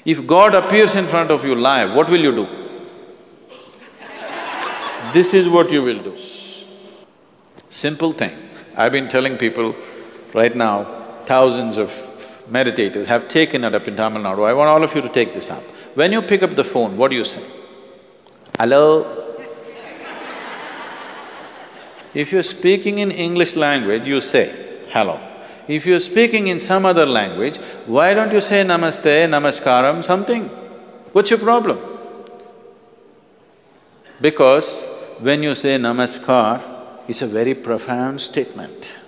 If God appears in front of you live, what will you do? This is what you will do. Simple thing. I've been telling people right now, thousands of meditators have taken it up in Tamil Nadu. I want all of you to take this up. When you pick up the phone, what do you say? Hello? If you're speaking in English language, you say hello. If you're speaking in some other language, why don't you say Namaste, Namaskaram, something? What's your problem? Because when you say Namaskar, it's a very profound statement.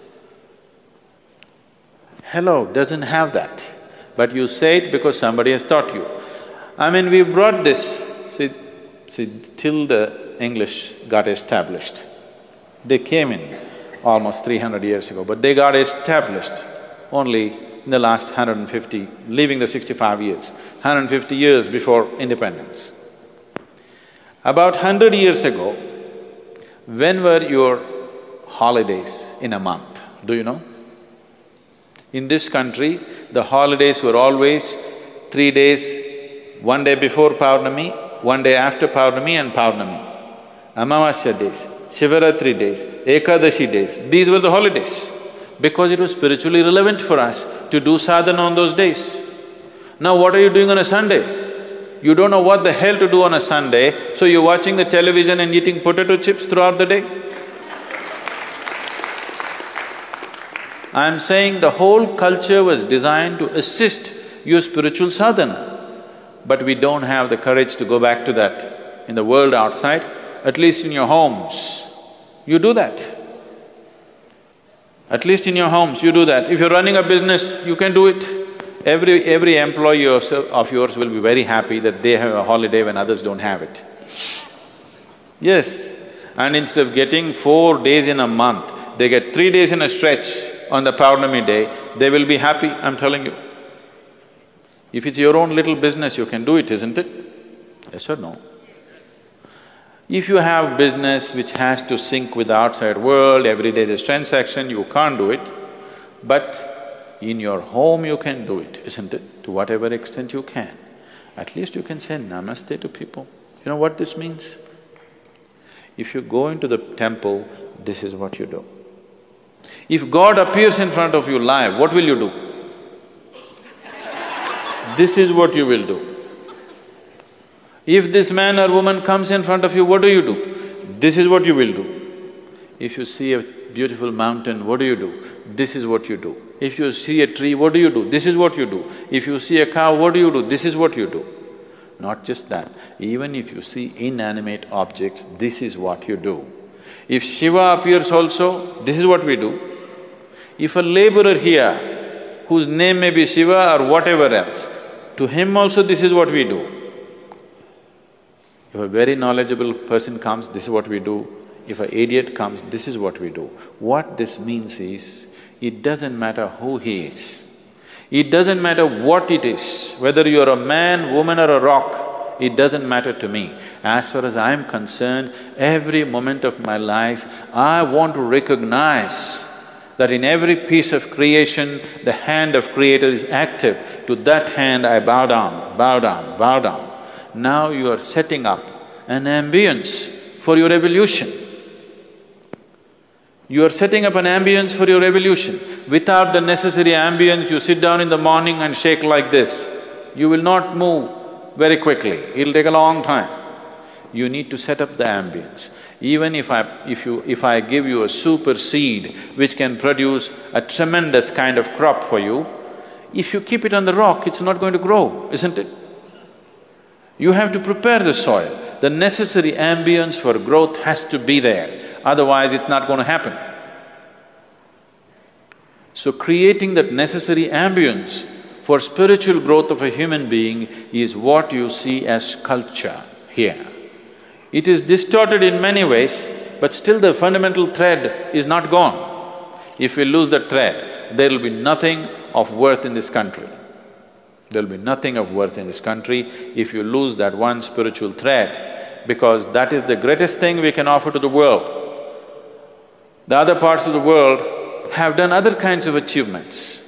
Hello doesn't have that, but you say it because somebody has taught you. I mean, we brought this, see, till the English got established. They came in almost 300 years ago, but they got established only in the last 150, leaving the 65 years, 150 years before independence. About 100 years ago, when were your holidays in a month? Do you know? In this country, the holidays were always 3 days, 1 day before Paurnami, 1 day after Paurnami and Paurnami. Amavasya days, Shivaratri days, Ekadashi days, these were the holidays, because it was spiritually relevant for us to do sadhana on those days. Now what are you doing on a Sunday? You don't know what the hell to do on a Sunday, so you're watching the television and eating potato chips throughout the day? I'm saying the whole culture was designed to assist your spiritual sadhana, but we don't have the courage to go back to that in the world outside. At least in your homes, you do that. At least in your homes, you do that. If you're running a business, you can do it. Every employee of yours will be very happy that they have a holiday when others don't have it. Yes, and instead of getting 4 days in a month, they get 3 days in a stretch on the Paurnami day, they will be happy, I'm telling you. If it's your own little business, you can do it, isn't it? Yes or no? If you have business which has to sync with the outside world, every day there's transaction, you can't do it. But in your home you can do it, isn't it? To whatever extent you can. At least you can say Namaste to people. You know what this means? If you go into the temple, this is what you do. If God appears in front of you live, what will you do? This is what you will do. If this man or woman comes in front of you, what do? This is what you will do. If you see a beautiful mountain, what do? This is what you do. If you see a tree, what do? This is what you do. If you see a cow, what do? This is what you do. Not just that, even if you see inanimate objects, this is what you do. If Shiva appears also, this is what we do. If a laborer here, whose name may be Shiva or whatever else, to him also this is what we do. If a very knowledgeable person comes, this is what we do. If an idiot comes, this is what we do. What this means is, it doesn't matter who he is. It doesn't matter what it is, whether you're a man, woman or a rock, it doesn't matter to me. As far as I'm concerned, every moment of my life, I want to recognize that in every piece of creation, the hand of Creator is active. To that hand I bow down, bow down, bow down. Now you are setting up an ambience for your evolution. You are setting up an ambience for your evolution. Without the necessary ambience, you sit down in the morning and shake like this, you will not move very quickly, it'll take a long time. You need to set up the ambience. Even if I give you a super seed which can produce a tremendous kind of crop for you, if you keep it on the rock, it's not going to grow, isn't it? You have to prepare the soil. The necessary ambience for growth has to be there, otherwise it's not going to happen. So creating that necessary ambience for spiritual growth of a human being is what you see as culture here. It is distorted in many ways, but still the fundamental thread is not gone. If we lose the thread, there will be nothing of worth in this country. There'll be nothing of worth in this country if you lose that one spiritual thread, because that is the greatest thing we can offer to the world. The other parts of the world have done other kinds of achievements.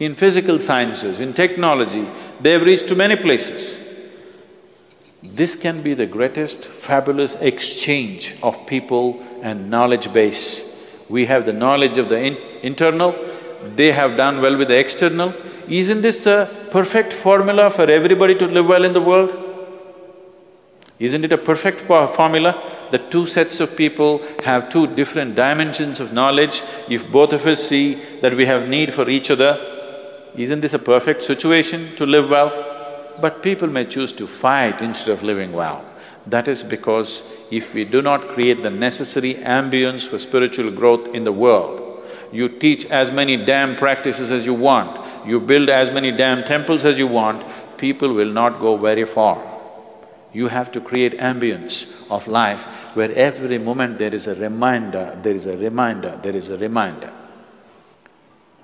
In physical sciences, in technology, they've reached to many places. This can be the greatest, fabulous exchange of people and knowledge base. We have the knowledge of the internal, they have done well with the external. Isn't this a perfect formula for everybody to live well in the world? Isn't it a perfect formula? The two sets of people have two different dimensions of knowledge. If both of us see that we have need for each other, isn't this a perfect situation to live well? But people may choose to fight instead of living well. That is because if we do not create the necessary ambience for spiritual growth in the world, you teach as many damn practices as you want, you build as many damn temples as you want, people will not go very far. You have to create ambience of life where every moment there is a reminder, there is a reminder, there is a reminder.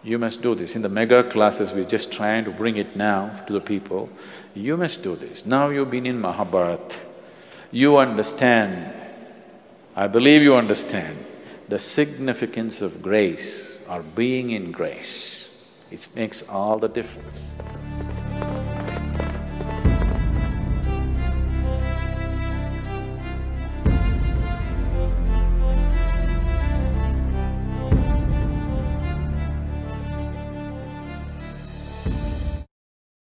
You must do this. In the mega classes, we're just trying to bring it now to the people. You must do this. Now you've been in Mahabharata, you understand, I believe you understand, the significance of grace or being in grace. It makes all the difference.